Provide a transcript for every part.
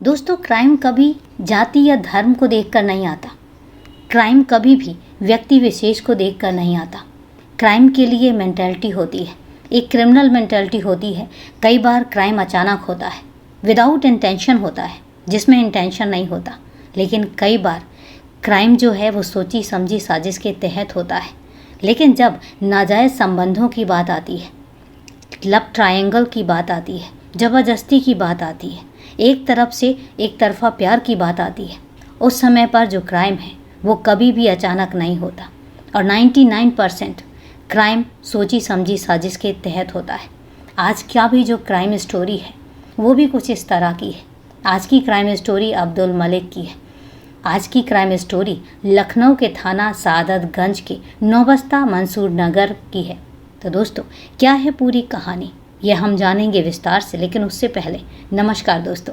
दोस्तों, क्राइम कभी जाति या धर्म को देखकर नहीं आता। क्राइम कभी भी व्यक्ति विशेष को देखकर नहीं आता। क्राइम के लिए मेंटालिटी होती है, एक क्रिमिनल मेंटालिटी होती है। कई बार क्राइम अचानक होता है, विदाउट इंटेंशन होता है, जिसमें इंटेंशन नहीं होता। लेकिन कई बार क्राइम जो है वो सोची समझी साजिश के तहत होता है। लेकिन जब नाजायज़ संबंधों की बात आती है, लव ट्रायंगल की बात आती है, ज़बरदस्ती की बात आती है, एक तरफ से एक तरफा प्यार की बात आती है, उस समय पर जो क्राइम है वो कभी भी अचानक नहीं होता। और 99% क्राइम सोची समझी साजिश के तहत होता है। आज का भी जो क्राइम स्टोरी है वो भी कुछ इस तरह की है। आज की क्राइम स्टोरी अब्दुल मलिक की है। आज की क्राइम स्टोरी लखनऊ के थाना सादतगंज के नौबस्ता मंसूर नगर की है। तो दोस्तों, क्या है पूरी कहानी, ये हम जानेंगे विस्तार से। लेकिन उससे पहले नमस्कार दोस्तों,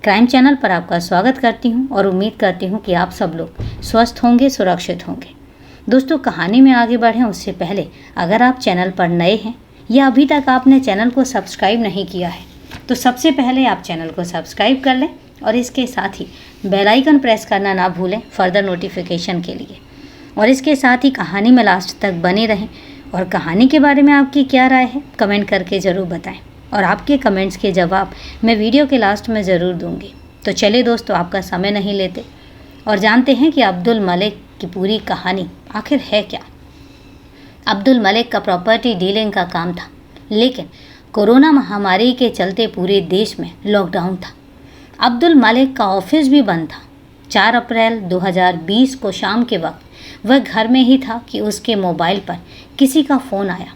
क्राइम चैनल पर आपका स्वागत करती हूं और उम्मीद करती हूं कि आप सब लोग स्वस्थ होंगे, सुरक्षित होंगे। दोस्तों, कहानी में आगे बढ़ें उससे पहले अगर आप चैनल पर नए हैं या अभी तक आपने चैनल को सब्सक्राइब नहीं किया है तो सबसे पहले आप चैनल को सब्सक्राइब कर लें और इसके साथ ही बेल आइकन प्रेस करना ना भूलें फर्दर नोटिफिकेशन के लिए। और इसके साथ ही कहानी में लास्ट तक बने रहें। और कहानी के बारे में आपकी क्या राय है कमेंट करके ज़रूर बताएं और आपके कमेंट्स के जवाब मैं वीडियो के लास्ट में ज़रूर दूंगी। तो चलिए दोस्तों, आपका समय नहीं लेते और जानते हैं कि अब्दुल मलिक की पूरी कहानी आखिर है क्या। अब्दुल मलिक का प्रॉपर्टी डीलिंग का काम था, लेकिन कोरोना महामारी के चलते पूरे देश में लॉकडाउन था। अब्दुल मलिक का ऑफिस भी बंद था। 4 अप्रैल 2020 को शाम के वक्त वह घर में ही था कि उसके मोबाइल पर किसी का फ़ोन आया।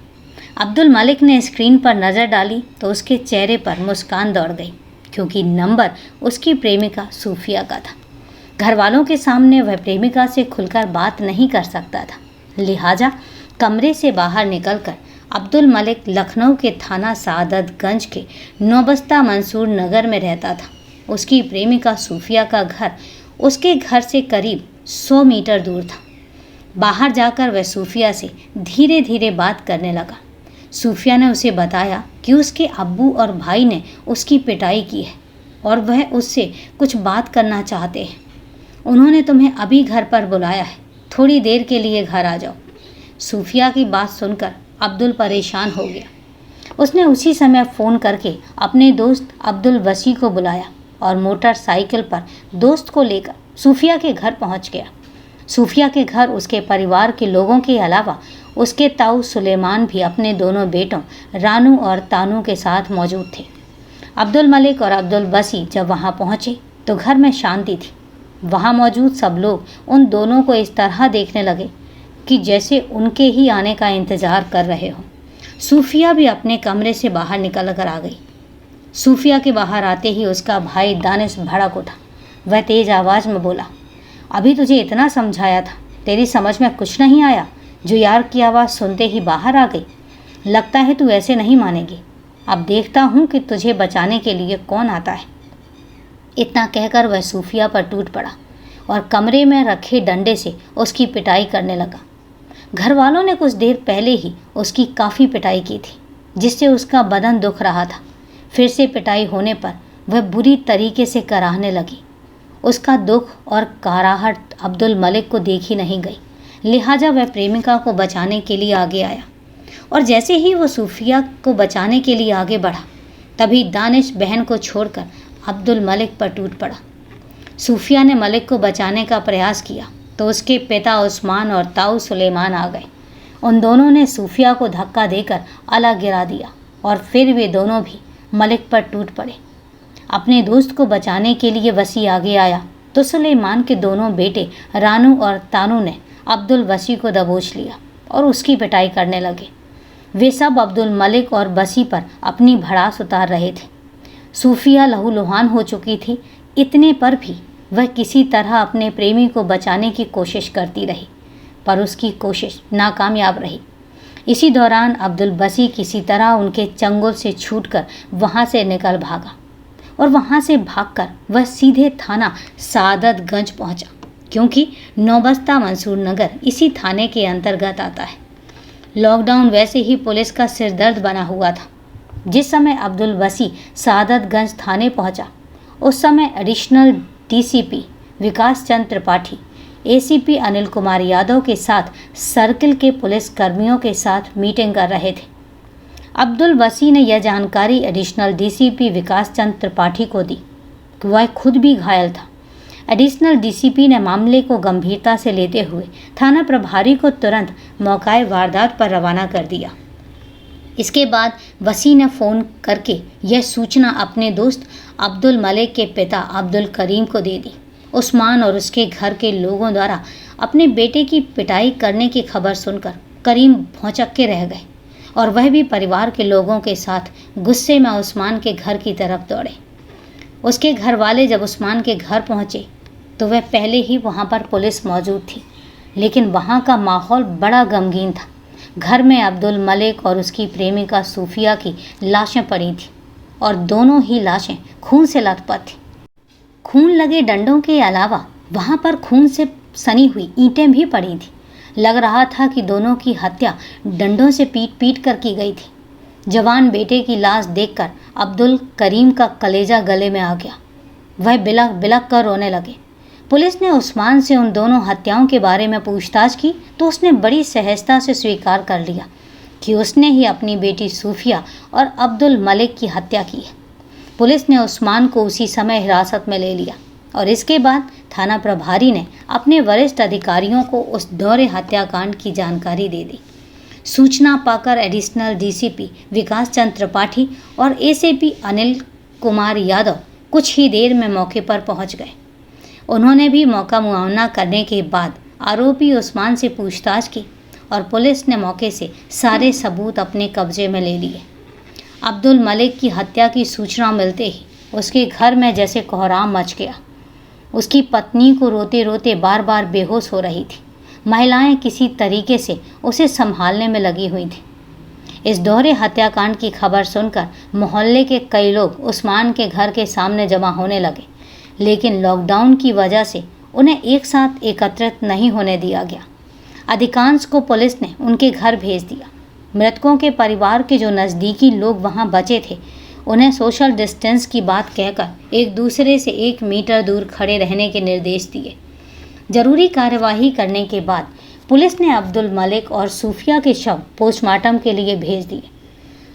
अब्दुल मलिक ने स्क्रीन पर नज़र डाली तो उसके चेहरे पर मुस्कान दौड़ गई, क्योंकि नंबर उसकी प्रेमिका सूफिया का था। घर वालों के सामने वह प्रेमिका से खुलकर बात नहीं कर सकता था, लिहाजा कमरे से बाहर निकलकर अब्दुल मलिक लखनऊ के थाना सादतगंज के नौबस्ता मंसूर नगर में रहता था। उसकी प्रेमिका सूफिया का घर उसके घर से करीब 100 मीटर दूर था। बाहर जाकर वह सूफिया से धीरे धीरे बात करने लगा। सूफिया ने उसे बताया कि उसके अब्बू और भाई ने उसकी पिटाई की है और वह उससे कुछ बात करना चाहते हैं। उन्होंने तुम्हें अभी घर पर बुलाया है, थोड़ी देर के लिए घर आ जाओ। सूफिया की बात सुनकर अब्दुल परेशान हो गया। उसने उसी समय फ़ोन करके अपने दोस्त अब्दुल वसी को बुलाया और मोटरसाइकिल पर दोस्त को लेकर सूफिया के घर पहुंच गया। सूफिया के घर उसके परिवार के लोगों के अलावा उसके ताऊ सुलेमान भी अपने दोनों बेटों रानू और तानू के साथ मौजूद थे। अब्दुल मलिक और अब्दुल वसी जब वहां पहुंचे तो घर में शांति थी। वहां मौजूद सब लोग उन दोनों को इस तरह देखने लगे कि जैसे उनके ही आने का इंतज़ार कर रहे हों। सूफिया भी अपने कमरे से बाहर निकल कर आ गई। सूफिया के बाहर आते ही उसका भाई दानिश भड़क उठा। वह तेज़ आवाज़ में बोला, अभी तुझे इतना समझाया था, तेरी समझ में कुछ नहीं आया जो यार की आवाज़ सुनते ही बाहर आ गई। लगता है तू ऐसे नहीं मानेगी। अब देखता हूँ कि तुझे बचाने के लिए कौन आता है। इतना कहकर वह सूफिया पर टूट पड़ा और कमरे में रखे डंडे से उसकी पिटाई करने लगा। घर वालों ने कुछ देर पहले ही उसकी काफ़ी पिटाई की थी, जिससे उसका बदन दुख रहा था। फिर से पिटाई होने पर वह बुरी तरीके से कराहने लगी। उसका दुख और कराहट अब्दुल मलिक को देखी नहीं गई, लिहाजा वह प्रेमिका को बचाने के लिए आगे आया। और जैसे ही वो सूफिया को बचाने के लिए आगे बढ़ा, तभी दानिश बहन को छोड़कर अब्दुल मलिक पर टूट पड़ा। सूफिया ने मलिक को बचाने का प्रयास किया तो उसके पिता उस्मान और ताऊ सुलेमान आ गए। उन दोनों ने सूफिया को धक्का देकर अलग गिरा दिया और फिर वे दोनों भी मलिक पर टूट पड़े। अपने दोस्त को बचाने के लिए वसी आगे आया तो सुलेमान के दोनों बेटे रानू और तानू ने अब्दुल वसी को दबोच लिया और उसकी पिटाई करने लगे। वे सब अब्दुल मलिक और वसी पर अपनी भड़ास उतार रहे थे। सूफिया लहूलुहान हो चुकी थी, इतने पर भी वह किसी तरह अपने प्रेमी को बचाने की कोशिश करती रही, पर उसकी कोशिश नाकामयाब रही। इसी दौरान अब्दुल वसी किसी तरह उनके चंगुल से छूटकर वहां से निकल भागा और वहां से भागकर वह सीधे थाना सादतगंज पहुंचा, क्योंकि नौबस्ता मंसूर नगर इसी थाने के अंतर्गत आता है। लॉकडाउन वैसे ही पुलिस का सिरदर्द बना हुआ था। जिस समय अब्दुल वसी सादतगंज थाने पहुंचा उस समय एडिशनल डीसीपी विकास चंद्र त्रिपाठी एसीपी अनिल कुमार यादव के साथ सर्किल के पुलिस कर्मियों के साथ मीटिंग कर रहे थे। अब्दुल वसी ने यह जानकारी एडिशनल डीसीपी विकास चंद्र त्रिपाठी को दी कि वह खुद भी घायल था। एडिशनल डीसीपी ने मामले को गंभीरता से लेते हुए थाना प्रभारी को तुरंत मौके वारदात पर रवाना कर दिया। इसके बाद वसी ने फ़ोन करके यह सूचना अपने दोस्त अब्दुल मलिक के पिता अब्दुल करीम को दे दी। उस्मान और उसके घर के लोगों द्वारा अपने बेटे की पिटाई करने की खबर सुनकर करीम भौंचक्के रह गए और वह भी परिवार के लोगों के साथ गुस्से में उस्मान के घर की तरफ दौड़े। उसके घर वाले जब उस्मान के घर पहुंचे तो वह पहले ही वहां पर पुलिस मौजूद थी, लेकिन वहां का माहौल बड़ा गमगीन था। घर में अब्दुल मलिक और उसकी प्रेमिका सूफिया की लाशें पड़ी थी और दोनों ही लाशें खून से लथपथ थी। खून लगे डंडों के अलावा वहां पर खून से सनी हुई ईंटें भी पड़ी थी। लग रहा था कि दोनों की हत्या डंडों से पीट पीट कर की गई थी। जवान बेटे की लाश देखकर अब्दुल करीम का कलेजा गले में आ गया। वह बिलख बिलख कर रोने लगे। पुलिस ने उस्मान से उन दोनों हत्याओं के बारे में पूछताछ की तो उसने बड़ी सहजता से स्वीकार कर लिया कि उसने ही अपनी बेटी सूफिया और अब्दुल मलिक की हत्या की है। पुलिस ने उस्मान को उसी समय हिरासत में ले लिया और इसके बाद थाना प्रभारी ने अपने वरिष्ठ अधिकारियों को उस दोहरे हत्याकांड की जानकारी दे दी। सूचना पाकर एडिशनल डीसीपी विकास चंद्र त्रिपाठी और एसीपी अनिल कुमार यादव कुछ ही देर में मौके पर पहुंच गए। उन्होंने भी मौका मुआयना करने के बाद आरोपी उस्मान से पूछताछ की और पुलिस ने मौके से सारे सबूत अपने कब्जे में ले लिए। अब्दुल मलिक की हत्या की सूचना मिलते ही उसके घर में जैसे कोहराम मच गया। उसकी पत्नी को रोते रोते बार बार बेहोश हो रही थी। महिलाएं किसी तरीके से उसे संभालने में लगी हुई थी। इस दोहरे हत्याकांड की खबर सुनकर मोहल्ले के कई लोग उस्मान के घर के सामने जमा होने लगे, लेकिन लॉकडाउन की वजह से उन्हें एक साथ एकत्रित नहीं होने दिया गया। अधिकांश को पुलिस ने उनके घर भेज दिया। मृतकों के परिवार के जो नज़दीकी लोग वहां बचे थे उन्हें सोशल डिस्टेंस की बात कहकर एक दूसरे से 1 मीटर दूर खड़े रहने के निर्देश दिए। जरूरी कार्यवाही करने के बाद पुलिस ने अब्दुल मलिक और सूफिया के शव पोस्टमार्टम के लिए भेज दिए।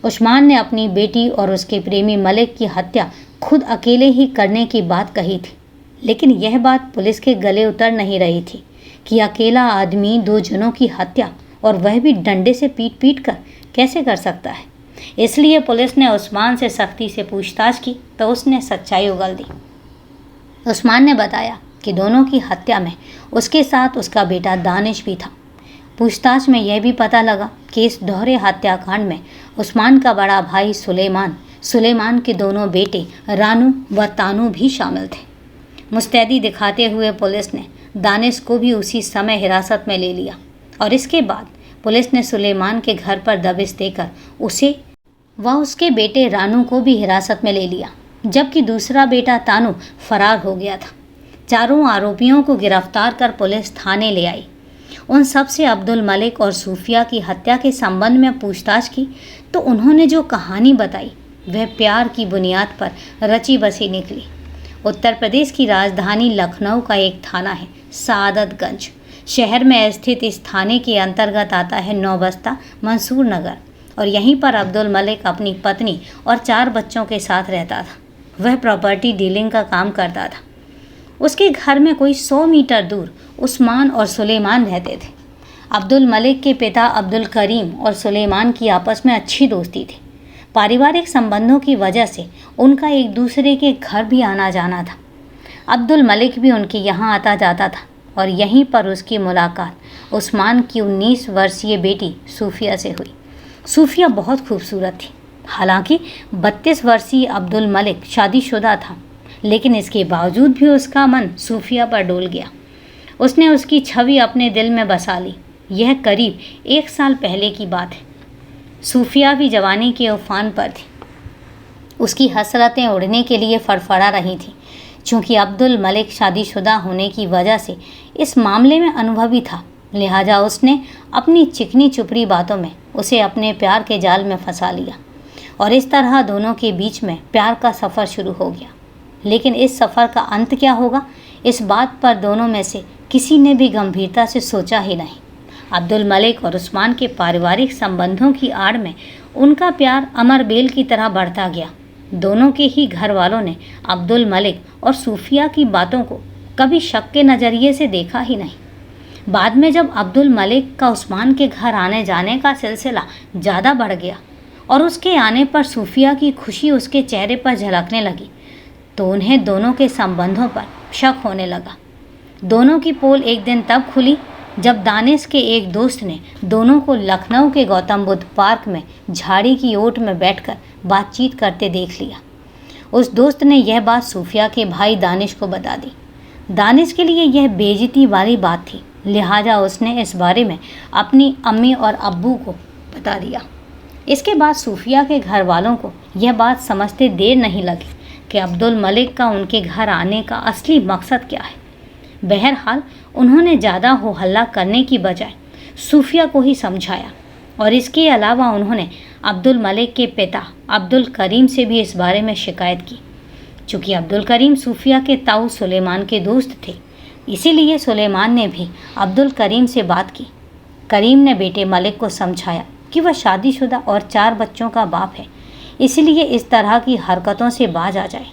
उस्मान ने अपनी बेटी और उसके प्रेमी मलिक की हत्या खुद अकेले ही करने की बात कही थी, लेकिन यह बात पुलिस के गले उतर नहीं रही थी कि अकेला आदमी 2 जनों की हत्या और वह भी डंडे से पीट पीट कर कैसे कर सकता है। इसलिए पुलिस ने उस्मान से सख्ती से पूछताछ की तो उसने सच्चाई उगल दी। उस्मान ने बताया कि दोनों की हत्या में उसके साथ उसका बेटा दानिश भी था। पूछताछ में यह भी पता लगा कि इस दोहरे हत्याकांड में उस्मान का बड़ा भाई सुलेमान के दोनों बेटे रानू व तानू भी शामिल थे। मुस्तैदी दिखाते हुए पुलिस ने दानिश को भी उसी समय हिरासत में ले लिया और इसके बाद पुलिस ने सुलेमान के घर पर दबिश देकर उसे व उसके बेटे रानू को भी हिरासत में ले लिया, जबकि दूसरा बेटा तानू फरार हो गया था। चारों आरोपियों को गिरफ्तार कर पुलिस थाने ले आई। उन सब से अब्दुल मलिक और सूफिया की हत्या के संबंध में पूछताछ की तो उन्होंने जो कहानी बताई वह प्यार की बुनियाद पर रची बसी निकली। उत्तर प्रदेश की राजधानी लखनऊ का एक थाना है सादतगंज। शहर में स्थित इस थाने के अंतर्गत आता है नौबस्ता मंसूर नगर और यहीं पर अब्दुल मलिक अपनी पत्नी और 4 बच्चों के साथ रहता था। वह प्रॉपर्टी डीलिंग का काम करता था। उसके घर में कोई 100 मीटर दूर उस्मान और सुलेमान रहते थे। अब्दुल मलिक के पिता अब्दुल करीम और सुलेमान की आपस में अच्छी दोस्ती थी। पारिवारिक संबंधों की वजह से उनका एक दूसरे के घर भी आना जाना था। अब्दुल मलिक भी उनके यहाँ आता जाता था और यहीं पर उसकी मुलाकात उस्मान की 19 वर्षीय बेटी सूफिया से हुई। सूफिया बहुत खूबसूरत थी। हालांकि 32 वर्षीय अब्दुल मलिक शादीशुदा था, लेकिन इसके बावजूद भी उसका मन सूफिया पर डोल गया। उसने उसकी छवि अपने दिल में बसा ली। यह करीब 1 साल पहले की बात है। सूफिया भी जवानी के उफान पर थी। उसकी हसरतें उड़ने के लिए फड़फड़ा रही थीं। चूँकि अब्दुल मलिक शादीशुदा होने की वजह से इस मामले में अनुभवी था, लिहाजा उसने अपनी चिकनी चुपड़ी बातों में उसे अपने प्यार के जाल में फंसा लिया और इस तरह दोनों के बीच में प्यार का सफ़र शुरू हो गया। लेकिन इस सफ़र का अंत क्या होगा, इस बात पर दोनों में से किसी ने भी गंभीरता से सोचा ही नहीं। अब्दुल मलिक और उस्मान के पारिवारिक संबंधों की आड़ में उनका प्यार अमर बेल की तरह बढ़ता गया। दोनों के ही घर वालों ने अब्दुल मलिक और सूफिया की बातों को कभी शक के नज़रिए से देखा ही नहीं। बाद में जब अब्दुल मलिक का उस्मान के घर आने जाने का सिलसिला ज़्यादा बढ़ गया और उसके आने पर सूफिया की खुशी उसके चेहरे पर झलकने लगी, तो उन्हें दोनों के संबंधों पर शक होने लगा। दोनों की पोल एक दिन तब खुली जब दानिश के एक दोस्त ने दोनों को लखनऊ के गौतम बुद्ध पार्क में झाड़ी की ओट में बैठकर बातचीत करते देख लिया। उस दोस्त ने यह बात सूफिया के भाई दानिश को बता दी। दानिश के लिए यह बेइज्जती वाली बात थी, लिहाजा उसने इस बारे में अपनी अम्मी और अब्बू को बता दिया। इसके बाद सूफिया के घर वालों को यह बात समझते देर नहीं लगी कि अब्दुल मलिक का उनके घर आने का असली मकसद क्या है। बहरहाल उन्होंने ज़्यादा हो हल्ला करने की बजाय सूफिया को ही समझाया और इसके अलावा उन्होंने अब्दुल मलिक के पिता अब्दुल करीम से भी इस बारे में शिकायत की। चूँकि अब्दुल करीम सूफिया के ताऊ सुलेमान के दोस्त थे, इसीलिए सुलेमान ने भी अब्दुल करीम से बात की। करीम ने बेटे मलिक को समझाया कि वह शादीशुदा और 4 बच्चों का बाप है, इसलिए इस तरह की हरकतों से बाज आ जाए।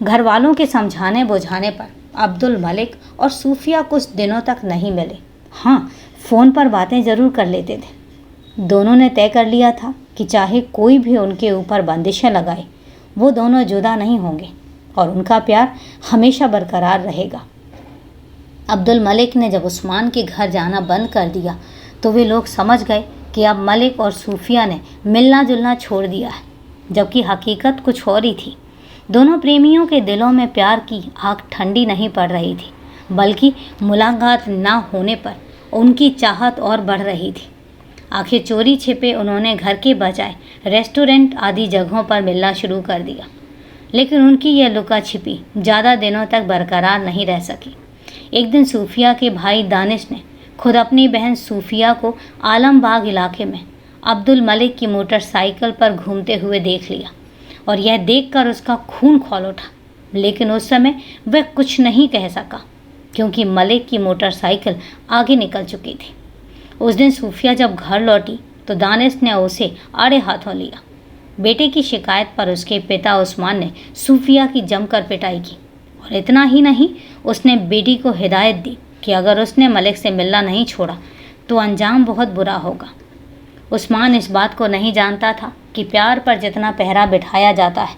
घर वालों के समझाने बुझाने पर अब्दुल मलिक और सूफिया कुछ दिनों तक नहीं मिले। हाँ, फ़ोन पर बातें ज़रूर कर लेते थे। दोनों ने तय कर लिया था कि चाहे कोई भी उनके ऊपर बंदिशें लगाए, वो दोनों जुदा नहीं होंगे और उनका प्यार हमेशा बरकरार रहेगा। अब्दुल मलिक ने जब उस्मान के घर जाना बंद कर दिया तो वे लोग समझ गए कि अब मलिक और सूफिया ने मिलना जुलना छोड़ दिया है, जबकि हकीकत कुछ और ही थी। दोनों प्रेमियों के दिलों में प्यार की आग ठंडी नहीं पड़ रही थी, बल्कि मुलाकात ना होने पर उनकी चाहत और बढ़ रही थी। आखिर चोरी छिपे उन्होंने घर के बजाय रेस्टोरेंट आदि जगहों पर मिलना शुरू कर दिया, लेकिन उनकी यह लुका छिपी ज़्यादा दिनों तक बरकरार नहीं रह सकी। एक दिन सूफिया के भाई दानिश ने खुद अपनी बहन सूफिया को आलमबाग इलाके में अब्दुल मलिक की मोटरसाइकिल पर घूमते हुए देख लिया और यह देखकर उसका खून खौल उठा, लेकिन उस समय वह कुछ नहीं कह सका क्योंकि मलिक की मोटरसाइकिल आगे निकल चुकी थी। उस दिन सूफिया जब घर लौटी तो दानिश ने उसे आड़े हाथों लिया। बेटे की शिकायत पर उसके पिता उस्मान ने सूफिया की जमकर पिटाई की और इतना ही नहीं, उसने बेटी को हिदायत दी कि अगर उसने मलिक से मिलना नहीं छोड़ा तो अंजाम बहुत बुरा होगा। उस्मान इस बात को नहीं जानता था कि प्यार पर जितना पहरा बिठाया जाता है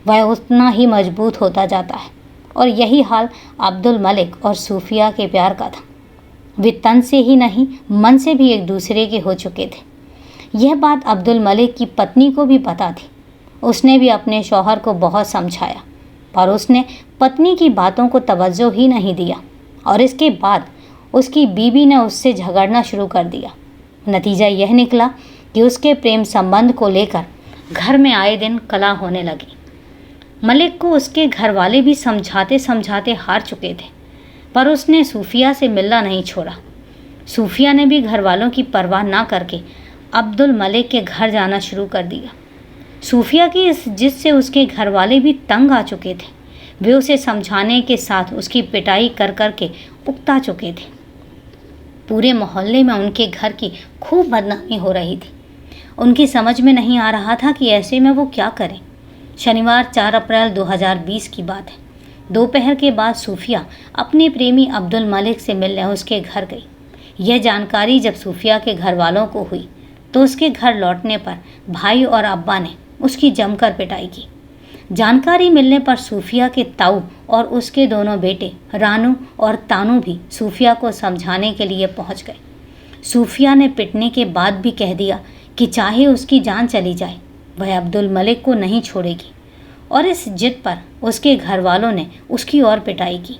वह उतना ही मजबूत होता जाता है, और यही हाल अब्दुल मलिक और सूफिया के प्यार का था। वे तन से ही नहीं मन से भी एक दूसरे के हो चुके थे। यह बात अब्दुल मलिक की पत्नी को भी पता थी। उसने भी अपने शौहर को बहुत समझाया, पर उसने पत्नी की बातों को तवज्जो ही नहीं दिया और इसके बाद उसकी बीवी ने उससे झगड़ना शुरू कर दिया। नतीजा यह निकला कि उसके प्रेम संबंध को लेकर घर में आए दिन कलह होने लगी। मलिक को उसके घर वाले भी समझाते समझाते हार चुके थे, पर उसने सूफिया से मिलना नहीं छोड़ा। सूफिया ने भी घर वालों की परवाह ना करके अब्दुल मलिक के घर जाना शुरू कर दिया। सूफिया की इस जिद से उसके घर वाले भी तंग आ चुके थे। वे उसे समझाने के साथ उसकी पिटाई कर कर के उकता चुके थे। पूरे मोहल्ले में उनके घर की खूब बदनामी हो रही थी। उनकी समझ में नहीं आ रहा था कि ऐसे में वो क्या करें। शनिवार 4 अप्रैल 2020 की बात है। दोपहर के बाद सूफिया अपने प्रेमी अब्दुल मलिक से मिलने उसके घर गई। यह जानकारी जब सूफिया के घर वालों को हुई तो उसके घर लौटने पर भाई और अब्बा ने उसकी जमकर पिटाई की। जानकारी मिलने पर सूफिया के ताऊ और उसके दोनों बेटे रानू और तानू भी सूफिया को समझाने के लिए पहुंच गए। सूफिया ने पिटने के बाद भी कह दिया कि चाहे उसकी जान चली जाए वह अब्दुल मलिक को नहीं छोड़ेगी, और इस जिद पर उसके घर वालों ने उसकी और पिटाई की।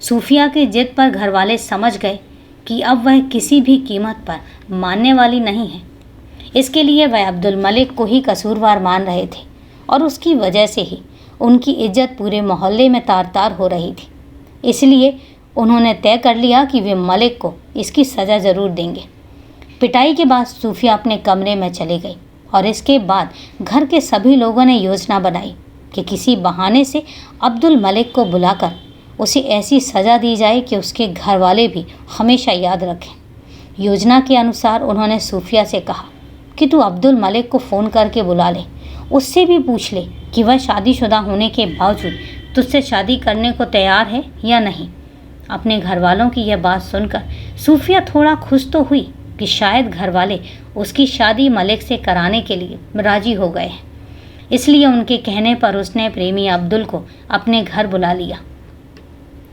सूफिया की जिद पर घर वाले समझ गए कि अब वह किसी भी कीमत पर मानने वाली नहीं है। इसके लिए वह अब्दुल मलिक को ही कसूरवार मान रहे थे और उसकी वजह से ही उनकी इज्जत पूरे मोहल्ले में तार तार हो रही थी। इसलिए उन्होंने तय कर लिया कि वे मलिक को इसकी सज़ा ज़रूर देंगे। पिटाई के बाद सूफिया अपने कमरे में चली गई और इसके बाद घर के सभी लोगों ने योजना बनाई कि किसी बहाने से अब्दुल मलिक को बुलाकर उसे ऐसी सज़ा दी जाए कि उसके घर वाले भी हमेशा याद रखें। योजना के अनुसार उन्होंने सूफिया से कहा कि तू अब्दुल मलिक को फ़ोन करके बुला ले, उससे भी पूछ ले कि वह शादीशुदा होने के बावजूद तुझसे शादी करने को तैयार है या नहीं। अपने घर वालों की यह बात सुनकर सूफिया थोड़ा खुश तो हुई कि शायद घर वाले उसकी शादी मलिक से कराने के लिए राजी हो गए हैं। इसलिए उनके कहने पर उसने प्रेमी अब्दुल को अपने घर बुला लिया।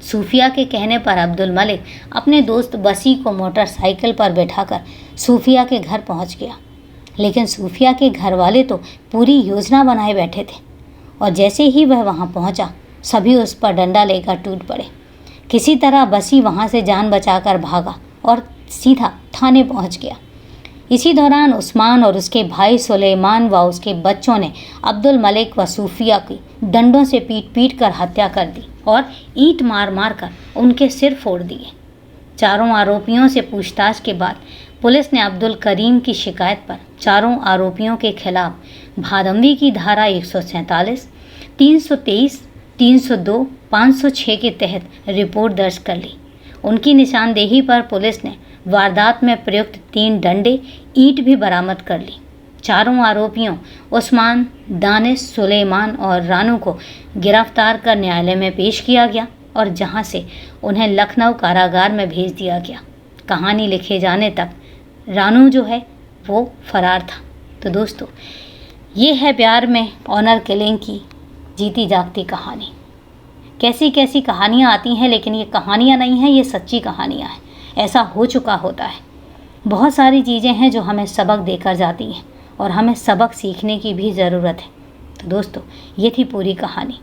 सूफिया के कहने पर अब्दुल मलिक अपने दोस्त बसी को मोटरसाइकिल पर बैठाकर सूफिया के घर पहुंच गया। लेकिन सूफिया के घर वाले तो पूरी योजना बनाए बैठे थे और जैसे ही वह वहां पहुंचा सभी उस पर डंडा लेकर टूट पड़े। किसी तरह बसी वहां से जान बचाकर भागा और सीधा थाने पहुंच गया। इसी दौरान उस्मान और उसके भाई सुलेमान व उसके बच्चों ने अब्दुल मलिक व सूफिया की डंडों से पीट पीट कर हत्या कर दी और ईंट मार मार कर उनके सिर फोड़ दिए। चारों आरोपियों से पूछताछ के बाद पुलिस ने अब्दुल करीम की शिकायत पर चारों आरोपियों के खिलाफ भादंवी की धारा 147, 323, 302, 506 के तहत रिपोर्ट दर्ज कर ली। उनकी निशानदेही पर पुलिस ने वारदात में प्रयुक्त 3 डंडे, ईंट भी बरामद कर ली। चारों आरोपियों उस्मान, दानिश, सुलेमान और रानू को गिरफ्तार कर न्यायालय में पेश किया गया और जहां से उन्हें लखनऊ कारागार में भेज दिया गया। कहानी लिखे जाने तक रानू जो है वो फरार था। तो दोस्तों, ये है प्यार में ऑनर किलिंग की जीती जागती कहानी। कैसी कैसी कहानियाँ आती हैं, लेकिन ये कहानियाँ नहीं हैं, ये सच्ची कहानियाँ हैं। ऐसा हो चुका होता है। बहुत सारी चीज़ें हैं जो हमें सबक देकर जाती हैं और हमें सबक सीखने की भी ज़रूरत है। तो दोस्तों, ये थी पूरी कहानी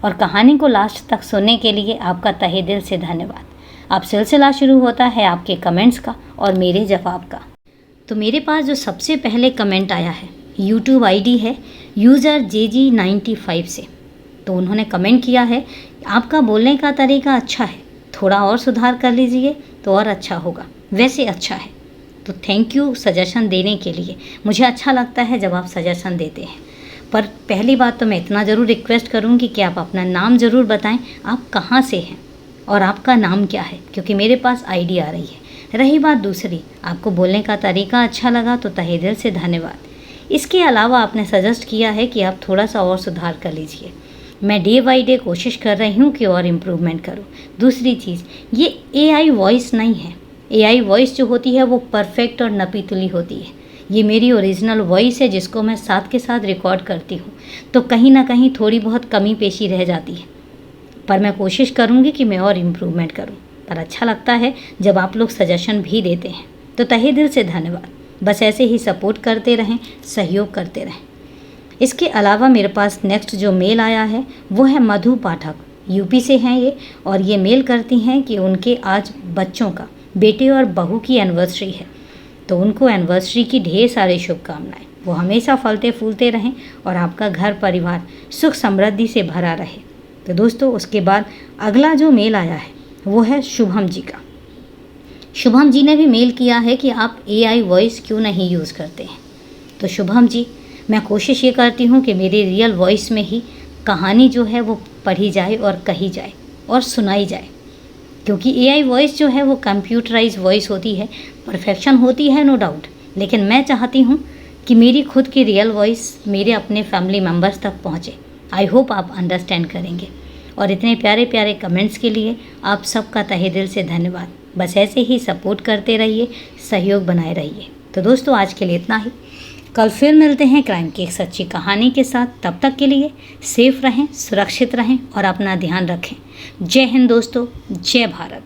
और कहानी को लास्ट तक सुनने के लिए आपका तहे दिल से धन्यवाद। अब सिलसिला शुरू होता है आपके कमेंट्स का और मेरे जवाब का। तो मेरे पास जो सबसे पहले कमेंट आया है, यूट्यूब आईडी है यूज़र JG95 से। तो उन्होंने कमेंट किया है, आपका बोलने का तरीका अच्छा है, थोड़ा और सुधार कर लीजिए तो और अच्छा होगा, वैसे अच्छा है। तो थैंक यू सजेशन देने के लिए। मुझे अच्छा लगता है जब आप सजेशन देते हैं। पर पहली बात तो मैं इतना ज़रूर रिक्वेस्ट करूँगी कि आप अपना नाम ज़रूर बताएं, आप कहाँ से हैं और आपका नाम क्या है, क्योंकि मेरे पास आईडी आ रही है। रही बात दूसरी, आपको बोलने का तरीका अच्छा लगा तो तहे दिल से धन्यवाद। इसके अलावा आपने सजेस्ट किया है कि आप थोड़ा सा और सुधार कर लीजिए। मैं डे बाई डे कोशिश कर रही हूँ कि और इम्प्रूवमेंट करूँ। दूसरी चीज़, ये AI वॉइस नहीं है। AI वॉइस जो होती है वो परफेक्ट और नपीतुली होती है। ये मेरी ओरिजिनल वॉइस है जिसको मैं साथ के साथ रिकॉर्ड करती हूँ, तो कहीं ना कहीं थोड़ी बहुत कमी पेशी रह जाती है। पर मैं कोशिश करूँगी कि मैं और इम्प्रूवमेंट करूँ। पर अच्छा लगता है जब आप लोग सजेशन भी देते हैं, तो तहे दिल से धन्यवाद। बस ऐसे ही सपोर्ट करते रहें, सहयोग करते रहें। इसके अलावा मेरे पास नेक्स्ट जो मेल आया है वो है मधु पाठक, यूपी से हैं ये, और ये मेल करती हैं कि उनके आज बच्चों का, बेटे और बहू की एनिवर्सरी है, तो उनको एनिवर्सरी की ढेर सारी शुभकामनाएं। वो हमेशा फलते फूलते रहें और आपका घर परिवार सुख समृद्धि से भरा रहे। तो दोस्तों, उसके बाद अगला जो मेल आया है वो है शुभम जी का। शुभम जी ने भी मेल किया है कि आप AI वॉइस क्यों नहीं यूज़ करते हैं। तो शुभम जी, मैं कोशिश ये करती हूँ कि मेरी रियल वॉइस में ही कहानी जो है वो पढ़ी जाए और कही जाए और सुनाई जाए, क्योंकि AI वॉइस जो है वो कंप्यूटराइज वॉइस होती है, परफेक्शन होती है नो डाउट, लेकिन मैं चाहती हूँ कि मेरी खुद की रियल वॉइस मेरे अपने फैमिली मेम्बर्स तक पहुँचे। आई होप आप अंडरस्टैंड करेंगे। और इतने प्यारे प्यारे कमेंट्स के लिए आप सबका तहे दिल से धन्यवाद। बस ऐसे ही सपोर्ट करते रहिए, सहयोग बनाए रहिए। तो दोस्तों, आज के लिए इतना ही। कल फिर मिलते हैं क्राइम की एक सच्ची कहानी के साथ। तब तक के लिए सेफ रहें, सुरक्षित रहें और अपना ध्यान रखें। जय हिंद दोस्तों, जय भारत।